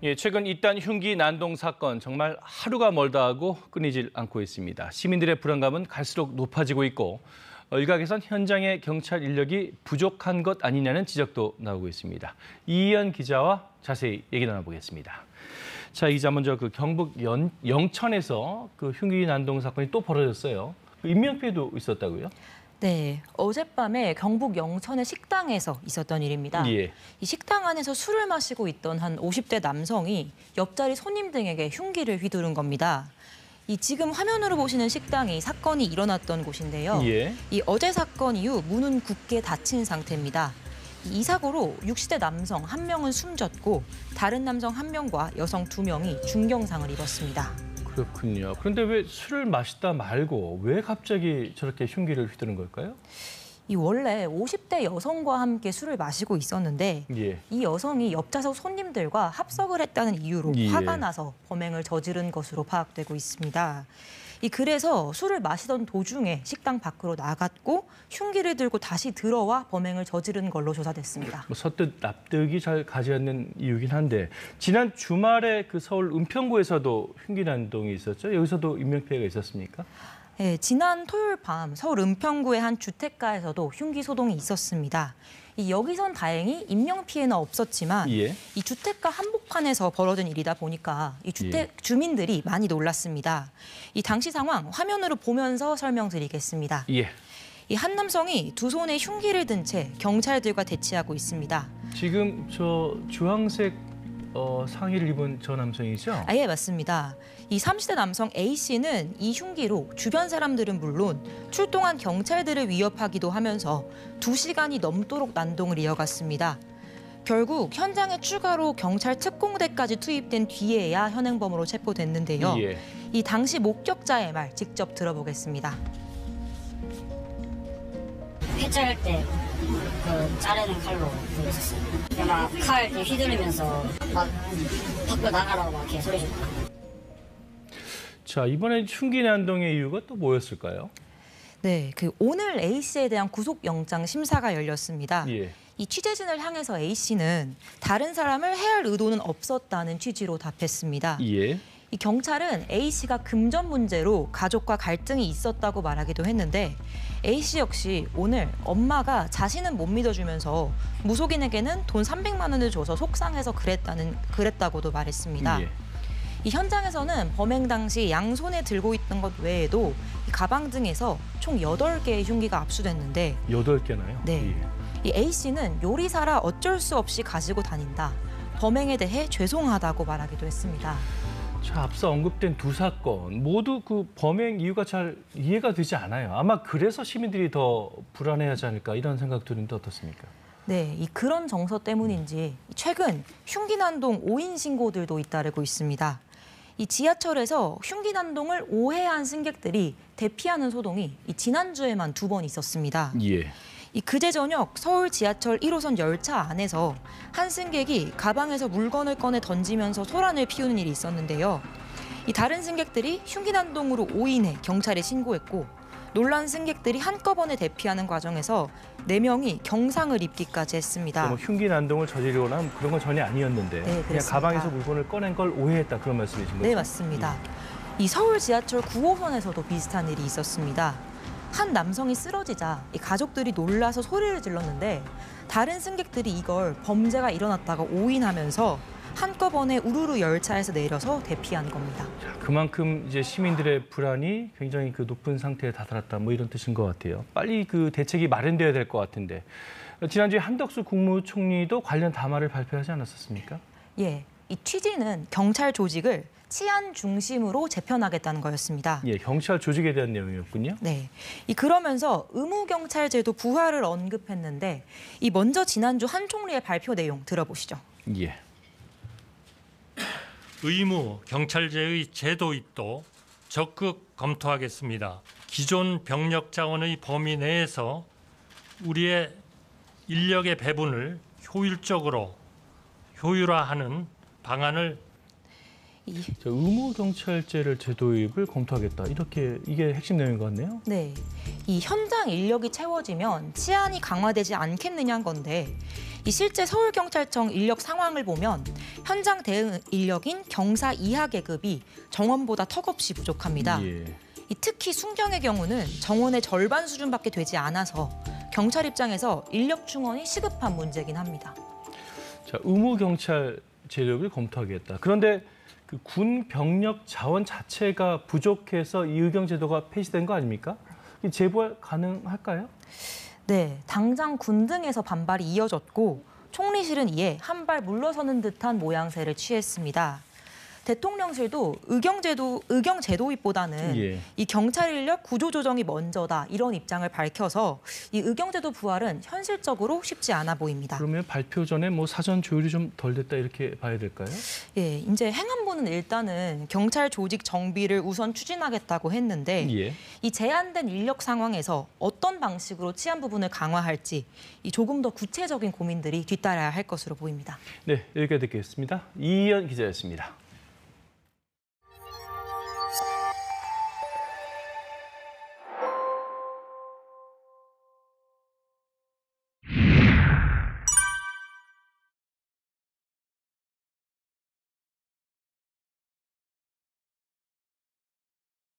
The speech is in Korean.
예, 최근 잇단 흉기 난동 사건 정말 하루가 멀다 하고 끊이질 않고 있습니다. 시민들의 불안감은 갈수록 높아지고 있고 일각에선 현장의 경찰 인력이 부족한 것 아니냐는 지적도 나오고 있습니다. 이희연 기자와 자세히 얘기 나눠보겠습니다. 자, 이 기자 먼저 경북 영천에서 흉기 난동 사건이 또 벌어졌어요. 인명 피해도 있었다고요? 네, 어젯밤에 경북 영천의 식당에서 있었던 일입니다. 예. 이 식당 안에서 술을 마시고 있던 한 50대 남성이 옆자리 손님 등에게 흉기를 휘두른 겁니다. 이 지금 화면으로 보시는 식당이 사건이 일어났던 곳인데요. 예. 이 어제 사건 이후 문은 굳게 닫힌 상태입니다. 이 사고로 60대 남성 1명은 숨졌고 다른 남성 1명과 여성 2명이 중경상을 입었습니다. 그렇군요. 그런데 왜 술을 마시다 말고 왜 갑자기 저렇게 흉기를 휘두른 걸까요? 이 원래 50대 여성과 함께 술을 마시고 있었는데 예. 이 여성이 옆좌석 손님들과 합석을 했다는 이유로 예. 화가 나서 범행을 저지른 것으로 파악되고 있습니다. 그래서 술을 마시던 도중에 식당 밖으로 나갔고 흉기를 들고 다시 들어와 범행을 저지른 걸로 조사됐습니다. 선뜻 납득이 잘 가지 않는 이유긴 한데 지난 주말에 서울 은평구에서도 흉기 난동이 있었죠? 여기서도 인명피해가 있었습니까? 네, 지난 토요일 밤 서울 은평구의 한 주택가에서도 흉기 소동이 있었습니다. 여기선 다행히 인명피해는 없었지만 예. 이 주택가 한복판에서 벌어진 일이다 보니까 이 주택 주민들이 많이 놀랐습니다. 이 당시 상황 화면으로 보면서 설명드리겠습니다. 예. 이 한 남성이 두 손에 흉기를 든 채 경찰들과 대치하고 있습니다. 지금 저 주황색 상의를 입은 저 남성이죠? 예, 맞습니다. 이 30대 남성 A씨는 이 흉기로 주변 사람들은 물론 출동한 경찰들을 위협하기도 하면서 2시간이 넘도록 난동을 이어갔습니다. 결국 현장에 추가로 경찰 특공대까지 투입된 뒤에야 현행범으로 체포됐는데요. 예. 이 당시 목격자의 말 직접 들어보겠습니다. 회차할 때 자르는 칼로 있었어요. 막 칼 휘두르면서 막 밖으로 나가라고 막 이렇게 소리 줬고. 자, 이번에 흉기 난동의 이유가 또 뭐였을까요? 네, 오늘 A씨에 대한 구속영장 심사가 열렸습니다. 예. 이 취재진을 향해서 A씨는 다른 사람을 해할 의도는 없었다는 취지로 답했습니다. 예. 이 경찰은 A씨가 금전 문제로 가족과 갈등이 있었다고 말하기도 했는데 A씨 역시 오늘 엄마가 자신은 못 믿어주면서 무속인에게는 돈 300만 원을 줘서 속상해서 그랬다고도 말했습니다. 예. 이 현장에서는 범행 당시 양손에 들고 있던 것 외에도 이 가방 등에서 총 8개의 흉기가 압수됐는데 8개나요? 네. 예. 이 A씨는 요리사라 어쩔 수 없이 가지고 다닌다. 범행에 대해 죄송하다고 말하기도 했습니다. 자, 앞서 언급된 두 사건 모두 범행 이유가 잘 이해가 되지 않아요. 아마 그래서 시민들이 더 불안해하지 않을까 이런 생각 드는데 어떻습니까? 네, 그런 정서 때문인지 최근 흉기 난동 오인 신고들도 잇따르고 있습니다. 이 지하철에서 흉기 난동을 오해한 승객들이 대피하는 소동이 지난주에만 2번 있었습니다. 예. 그제 저녁 서울 지하철 1호선 열차 안에서 한 승객이 가방에서 물건을 꺼내 던지면서 소란을 피우는 일이 있었는데요. 다른 승객들이 흉기 난동으로 오인해 경찰에 신고했고 놀란 승객들이 한꺼번에 대피하는 과정에서 4명이 경상을 입기까지 했습니다. 뭐 흉기 난동을 저지르거나 그런 건 전혀 아니었는데 네, 그냥 가방에서 물건을 꺼낸 걸 오해했다 그런 말씀이신 거죠? 네, 맞습니다. 이 서울 지하철 9호선에서도 비슷한 일이 있었습니다. 한 남성이 쓰러지자 가족들이 놀라서 소리를 질렀는데 다른 승객들이 이걸 범죄가 일어났다가 오인하면서 한꺼번에 우르르 열차에서 내려서 대피한 겁니다. 자, 그만큼 이제 시민들의 불안이 굉장히 높은 상태에 다다랐다 뭐 이런 뜻인 것 같아요. 빨리 대책이 마련돼야 될 것 같은데 지난주에 한덕수 국무총리도 관련 담화를 발표하지 않았었습니까? 예, 이 취지는 경찰 조직을 치안 중심으로 재편하겠다는 거였습니다. 예, 경찰 조직에 대한 내용이었군요. 네, 그러면서 의무경찰제도 부활을 언급했는데 먼저 지난주 한 총리의 발표 내용 들어보시죠. 예. 의무 경찰제의 제도입도 적극 검토하겠습니다. 기존 병력 자원의 범위 내에서 우리의 인력의 배분을 효율적으로 효율화하는 방안을 의무 경찰제를 제도입을 검토하겠다. 이게 핵심 내용인 것 같네요. 네, 현장 인력이 채워지면 치안이 강화되지 않겠느냐는 건데 이 실제 서울경찰청 인력 상황을 보면 현장 대응 인력인 경사 이하 계급이 정원보다 턱없이 부족합니다. 예. 이 특히 순경의 경우는 정원의 절반 수준밖에 되지 않아서 경찰 입장에서 인력 충원이 시급한 문제긴 합니다. 자, 의무 경찰 재력을 검토하겠다. 그런데 그 군 병력 자원 자체가 부족해서 이 의경 제도가 폐지된 거 아닙니까? 이 재부활 가능할까요? 네, 당장 군 등에서 반발이 이어졌고 총리실은 이에 한 발 물러서는 듯한 모양새를 취했습니다. 대통령실도 의경 제도 도입보다는 예. 이 경찰 인력 구조 조정이 먼저다 이런 입장을 밝혀서 이 의경 제도 부활은 현실적으로 쉽지 않아 보입니다. 그러면 발표 전에 뭐 사전 조율이 좀 덜 됐다 이렇게 봐야 될까요? 예, 이제 행안부는 일단은 경찰 조직 정비를 우선 추진하겠다고 했는데 예. 이 제한된 인력 상황에서 어떤 방식으로 치안 부분을 강화할지 이 조금 더 구체적인 고민들이 뒤따라야 할 것으로 보입니다. 네, 여기까지 듣겠습니다. 이희연 기자였습니다.